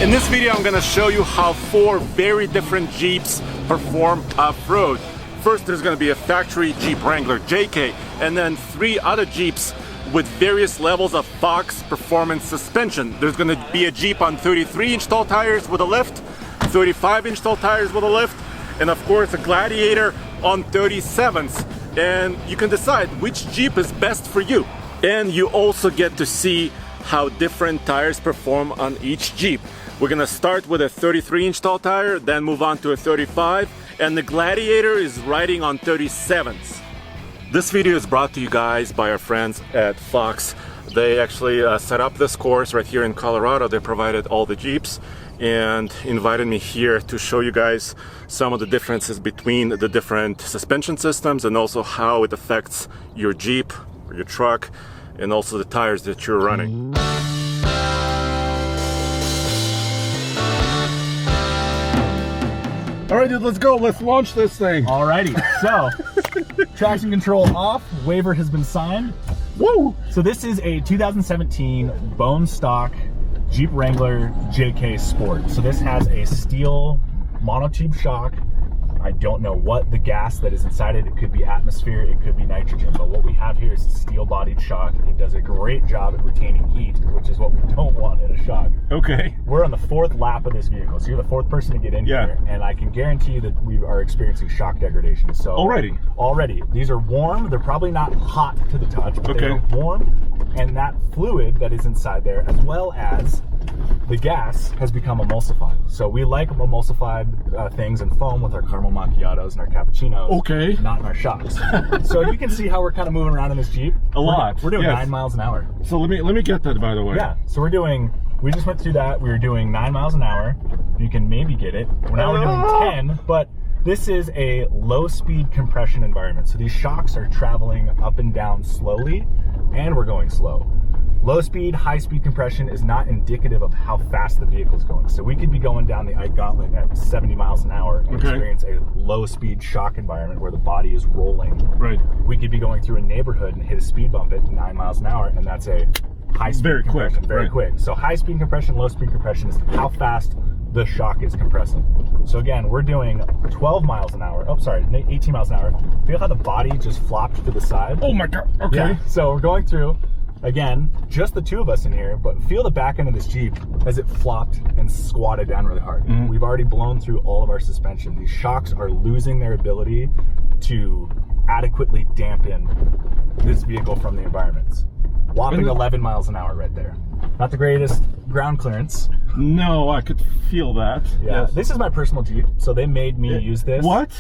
In this video, I'm gonna show you how 4 very different Jeeps perform off-road. First, there's gonna be a factory Jeep Wrangler JK, and then 3 other Jeeps with various levels of Fox performance suspension. There's gonna be a Jeep on 33-inch tall tires with a lift, 35-inch tall tires with a lift, and of course a Gladiator on 37s. And you can decide which Jeep is best for you. And you also get to see how different tires perform on each Jeep. We're gonna start with a 33-inch tall tire, then move on to a 35, and the Gladiator is riding on 37s. This video is brought to you guys by our friends at Fox. They actually set up this course right here in Colorado. They provided all the Jeeps and invited me here to show you guys some of the differences between the different suspension systems and also how it affects your Jeep or your truck and also the tires that you're running. All right, dude, let's go. Let's launch this thing. Alrighty, so traction control off, waiver has been signed. Woo! So this is a 2017 bone stock Jeep Wrangler JK Sport. So this has a steel monotube shock. I don't know what the gas that is inside it. It could be atmosphere, it could be nitrogen, but what we have here is a steel-bodied shock. It does a great job at retaining heat, which is what we don't want in a shock. Okay. We're on the 4th lap of this vehicle, so you're the 4th person to get in here, and I can guarantee you that we are experiencing shock degradation. So already, these are warm. They're probably not hot to the touch, but they're warm, and that fluid that is inside there, as well as the gas, has become emulsified. So we like emulsified things and foam with our caramel macchiatos and our cappuccinos. Okay. Not in our shocks. So you can see how we're kind of moving around in this Jeep. We're doing 9 miles an hour. So let me get that, by the way. Yeah. So we just went through that. We were doing 9 miles an hour. You can maybe get it. Now we're doing 10, but this is a low speed compression environment. So these shocks are traveling up and down slowly, and we're going slow. Low speed, high speed compression is not indicative of how fast the vehicle is going. So we could be going down the Ike Gauntlet at 70 miles an hour and experience a low speed shock environment where the body is rolling. Right. We could be going through a neighborhood and hit a speed bump at 9 miles an hour, and that's a high speed compression. Very quick. So high speed compression, low speed compression is how fast the shock is compressing. So again, we're doing 12 miles an hour. Oh, sorry, 18 miles an hour. Feel how the body just flopped to the side? Oh my God, okay. Yeah. So we're going through, again, just the 2 of us in here, but feel the back end of this Jeep as it flopped and squatted down really hard. We've already blown through all of our suspension. These shocks are losing their ability to adequately dampen this vehicle from the environments. Whopping 11 miles an hour right there. Not the greatest ground clearance. No, I could feel that. Yeah, yes. This is my personal Jeep, so they made me use this. What?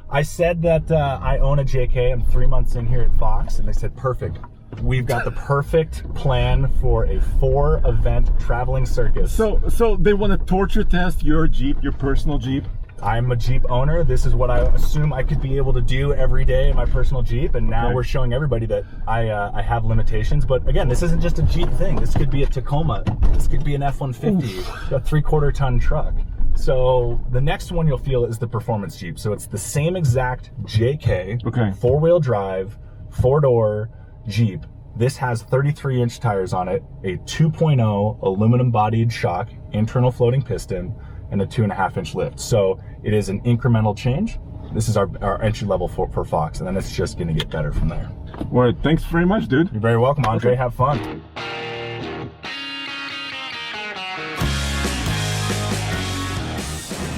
I said that I own a JK. I'm 3 months in here at Fox, and they said, perfect. We've got the perfect plan for a 4-event traveling circus. So they want to torture test your Jeep, your personal Jeep? I'm a Jeep owner. This is what I assume I could be able to do every day in my personal Jeep, and now we're showing everybody that I have limitations. But again, this isn't just a Jeep thing. This could be a Tacoma. This could be an F-150, a 3/4 ton truck. So the next one you'll feel is the performance Jeep. So it's the same exact JK, 4-wheel drive, 4-door Jeep. This has 33-inch tires on it, a 2.0 aluminum bodied shock, internal floating piston, and a 2.5-inch lift. So it is an incremental change. This is our entry level for Fox, and then it's just gonna get better from there. All right, thanks very much, dude. You're very welcome, Andre. Have fun.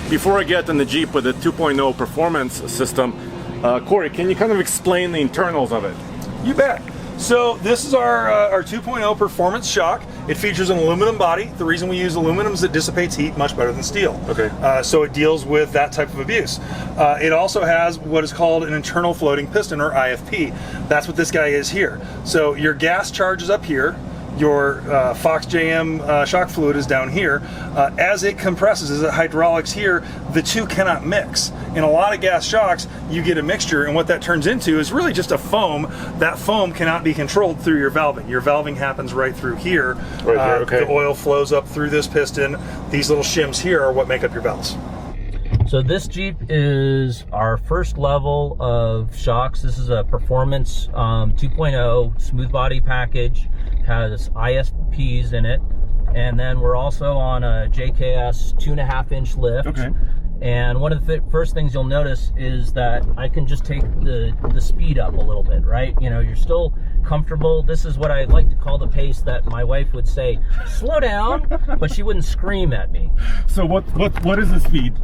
Before I get in the Jeep with the 2.0 performance system, Corey, can you kind of explain the internals of it? You bet. So this is our 2.0 performance shock. It features an aluminum body. The reason we use aluminum is it dissipates heat much better than steel. So it deals with that type of abuse. It also has what is called an internal floating piston, or IFP. That's what this guy is here. So your gas charge is up here. Your Fox JM shock fluid is down here. As it compresses, as it hydraulics here, the two cannot mix. In a lot of gas shocks, you get a mixture, and what that turns into is really just a foam. That foam cannot be controlled through your valving. Your valving happens right through here. The oil flows up through this piston. These little shims here are what make up your valves. So this Jeep is our first level of shocks. This is a performance 2.0 smooth body package. Has ISPs in it. And then we're also on a JKS 2.5-inch lift. Okay. And one of the first things you'll notice is that I can just take the speed up a little bit, right? You know, you're still comfortable. This is what I like to call the pace that my wife would say, slow down, but she wouldn't scream at me. So what is the speed?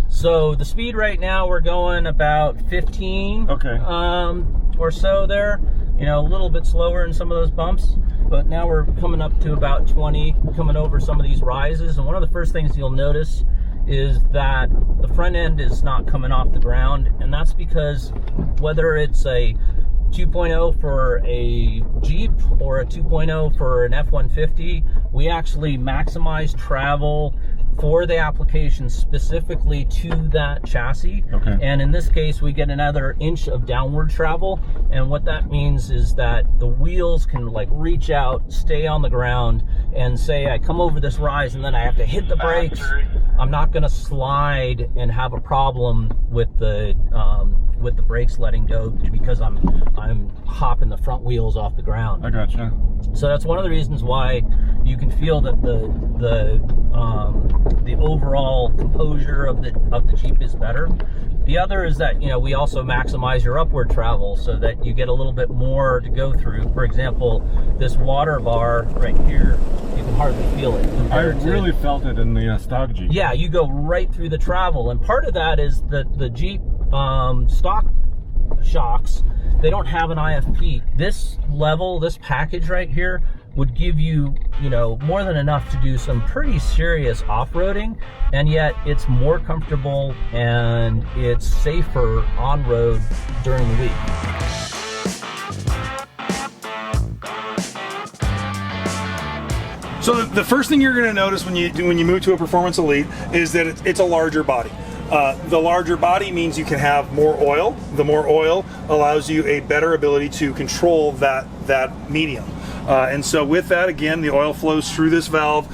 So the speed right now, we're going about 15 or so there. You know, a little bit slower in some of those bumps, but now we're coming up to about 20, coming over some of these rises. And one of the first things you'll notice is that the front end is not coming off the ground, and that's because whether it's a 2.0 for a Jeep or a 2.0 for an F-150, we actually maximize travel for the application specifically to that chassis. Okay. And in this case, we get another inch of downward travel. And what that means is that the wheels can like reach out, stay on the ground, and say, I come over this rise and then I have to hit the brakes. I'm not gonna slide and have a problem with the brakes letting go because I'm hopping the front wheels off the ground. I gotcha. So that's one of the reasons why you can feel that the overall composure of the Jeep is better. The other is that, you know, we also maximize your upward travel so that you get a little bit more to go through. For example, this water bar right here, you can hardly feel it. I really felt it in the stock Jeep. Yeah, you go right through the travel, and part of that is that the Jeep stock shocks, they don't have an IFP. This level, this package right here would give you, you know, more than enough to do some pretty serious off-roading, and yet it's more comfortable and it's safer on road during the week. So the first thing you're going to notice when you move to a Performance Elite is that it's a larger body. The larger body means you can have more oil. The more oil allows you a better ability to control that medium. And so with that, again, the oil flows through this valve.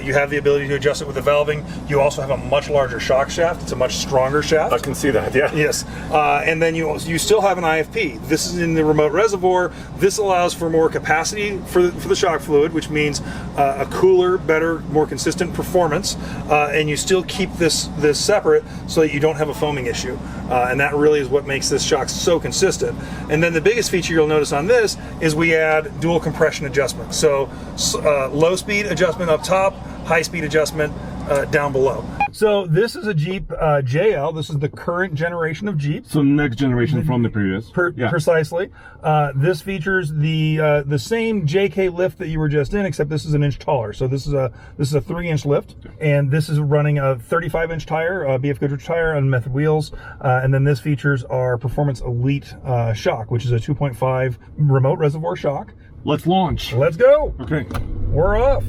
You have the ability to adjust it with the valving. You also have a much larger shock shaft. It's a much stronger shaft. I can see that, yeah. Yes. And then you still have an IFP. This is in the remote reservoir. This allows for more capacity for the shock fluid, which means a cooler, better, more consistent performance. And you still keep this separate so that you don't have a foaming issue. And that really is what makes this shock so consistent. And then the biggest feature you'll notice on this is we add dual compression adjustment. So low speed adjustment up top, high speed adjustment down below. So this is a Jeep JL. This is the current generation of Jeep. So next generation from the previous. Precisely. This features the same JK lift that you were just in, except this is an inch taller. So this is a 3-inch lift, and this is running a 35-inch tire, BF Goodrich tire on method wheels, and then this features our Performance Elite shock, which is a 2.5 remote reservoir shock. Let's launch. Let's go. Okay. We're off.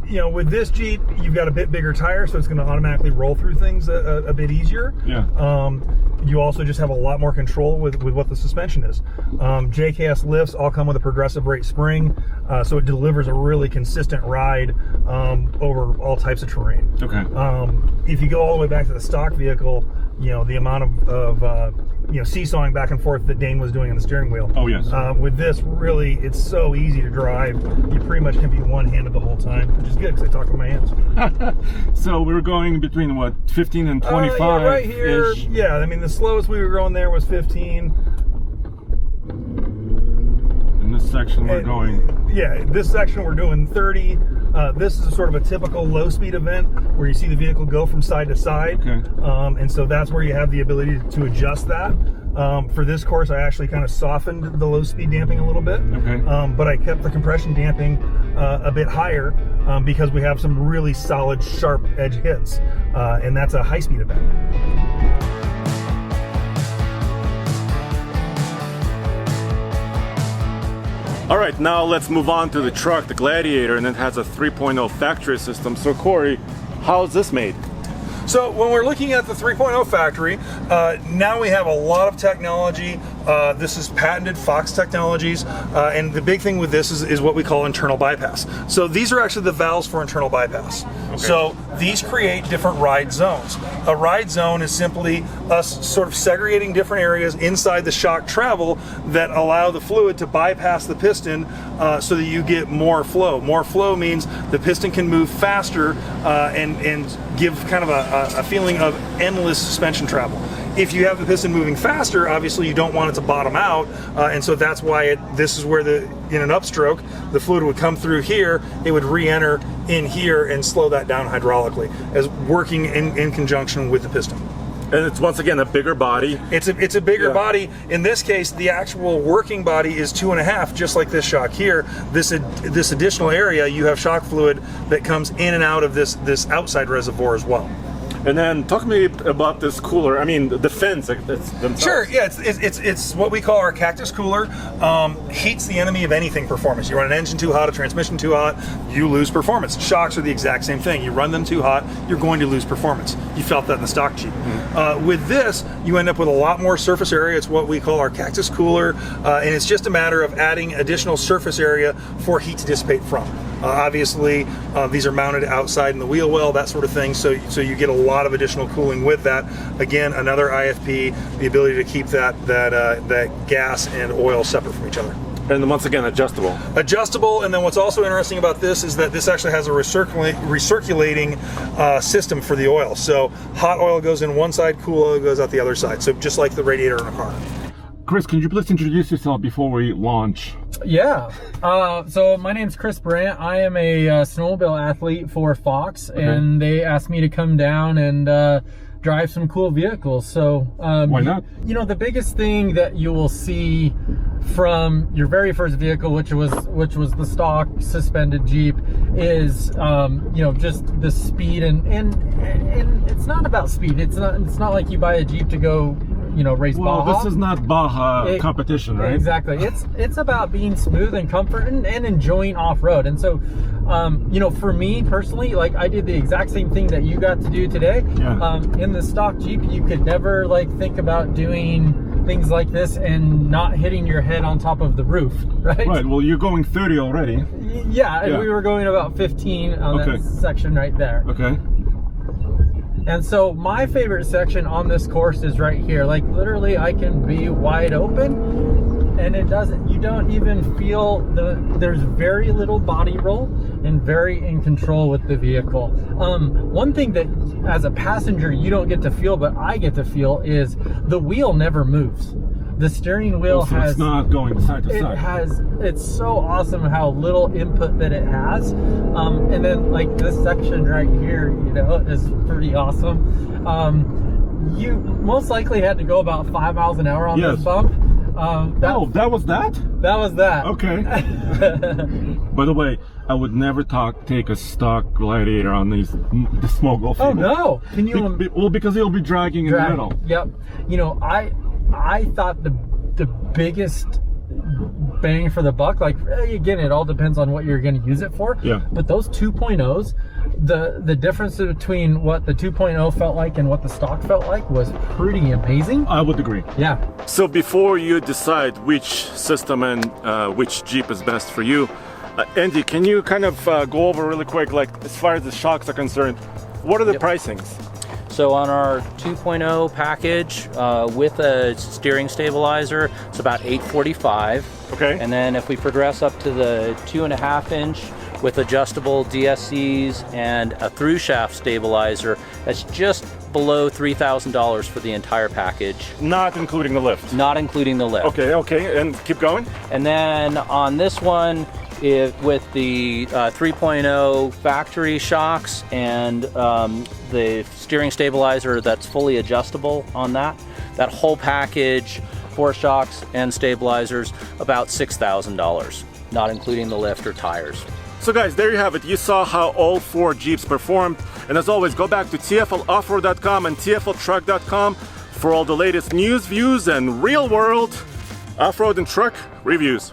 You know, with this Jeep, you've got a bit bigger tire, so it's going to automatically roll through things a bit easier. Yeah. You also just have a lot more control with what the suspension is. JKS lifts all come with a progressive rate spring, so it delivers a really consistent ride over all types of terrain. Okay. If you go all the way back to the stock vehicle, you know, the amount of seesawing back and forth that Dane was doing on the steering wheel. Oh, yes. With this, really, it's so easy to drive. You pretty much can be one-handed the whole time, which is good because I talk with my hands. So we were going between, what, 15 and 25? Yeah, right here. Yeah, I mean, the slowest we were going there was 15. In this section, we're going... Yeah, this section we're doing 30. This is sort of a typical low-speed event where you see the vehicle go from side to side. Okay. And so that's where you have the ability to adjust that. For this course, I actually kind of softened the low-speed damping a little bit. Okay. But I kept the compression damping a bit higher because we have some really solid, sharp edge hits. And that's a high-speed event. All right, now let's move on to the truck, the Gladiator, and it has a 3.0 factory system. So Corey, how is this made? So when we're looking at the 3.0 factory, now we have a lot of technology, This is patented Fox Technologies, and the big thing with this is what we call internal bypass. So these are actually the valves for internal bypass. Okay. So these create different ride zones. A ride zone is simply us sort of segregating different areas inside the shock travel that allow the fluid to bypass the piston so that you get more flow. More flow means the piston can move faster and give kind of a feeling of endless suspension travel. If you have the piston moving faster, obviously you don't want it to bottom out, and so that's why this is where in an upstroke, the fluid would come through here, it would re-enter in here and slow that down hydraulically, as working in conjunction with the piston. And it's once again a bigger body. It's a bigger body. In this case, the actual working body is 2.5, just like this shock here. This additional area, you have shock fluid that comes in and out of this outside reservoir as well. And then talk to me about this cooler. I mean, the fins. Sure. Yeah, it's what we call our cactus cooler. Heat's the enemy of anything performance. You run an engine too hot, a transmission too hot, you lose performance. Shocks are the exact same thing. You run them too hot, you're going to lose performance. You felt that in the stock Jeep. Mm-hmm. With this, you end up with a lot more surface area. It's what we call our cactus cooler, and it's just a matter of adding additional surface area for heat to dissipate from. Obviously, these are mounted outside in the wheel well, that sort of thing, so you get a lot of additional cooling with that. Again, another IFP, the ability to keep that gas and oil separate from each other. And once again, adjustable. Adjustable, and then what's also interesting about this is that this actually has a recirculating system for the oil. So hot oil goes in one side, cool oil goes out the other side. So just like the radiator in a car. Chris, can you please introduce yourself before we launch? Yeah. So my name's Chris Brandt. I am a snowmobile athlete for Fox, and they asked me to come down and drive some cool vehicles. So why not? You know, the biggest thing that you will see from your very first vehicle, which was the stock suspended Jeep, is you know, just the speed, and it's not about speed. It's not like you buy a Jeep to go, you know, race Baja. Well, this is not Baja competition, right? Exactly. It's about being smooth and comfort and enjoying off-road. And so, you know, for me personally, like, I did the exact same thing that you got to do today. Yeah. In the stock Jeep, you could never like think about doing things like this and not hitting your head on top of the roof, right? Right. Well, you're going 30 already. Yeah, and we were going about 15 on that section right there. Okay. And so my favorite section on this course is right here. Like, literally, I can be wide open, and you don't even feel there's very little body roll and very in control with the vehicle. One thing that as a passenger you don't get to feel, but I get to feel, is the wheel never moves. The steering wheel it's not going side to side. It's so awesome how little input that it has. And then like this section right here, you know, is pretty awesome. You most likely had to go about 5 miles an hour on this bump. That was that? That was that. Okay. By the way, I would never take a stock Gladiator on the small. Oh no! Can you? Well, because it'll be dragging in the middle. Yep. You know, I thought the biggest bang for the buck, like, again, it all depends on what you're going to use it for. Yeah. But those 2.0s, the difference between what the 2.0 felt like and what the stock felt like was pretty amazing. I would agree. Yeah. So before you decide which system and which Jeep is best for you, Andy, can you kind of go over really quick, like, as far as the shocks are concerned, what are the pricings? So on our 2.0 package with a steering stabilizer, it's about $845. Okay. And then if we progress up to the 2.5 inch with adjustable DSCs and a through shaft stabilizer, that's just below $3,000 for the entire package. Not including the lift. Not including the lift. Okay, and keep going. And then on this one, with the 3.0 factory shocks and the steering stabilizer that's fully adjustable on that whole package, 4 shocks and stabilizers, about $6,000, not including the lift or tires. So guys, there you have it. You saw how all 4 Jeeps performed. And as always, go back to tfloffroad.com and tfltruck.com for all the latest news, views, and real world off-road and truck reviews.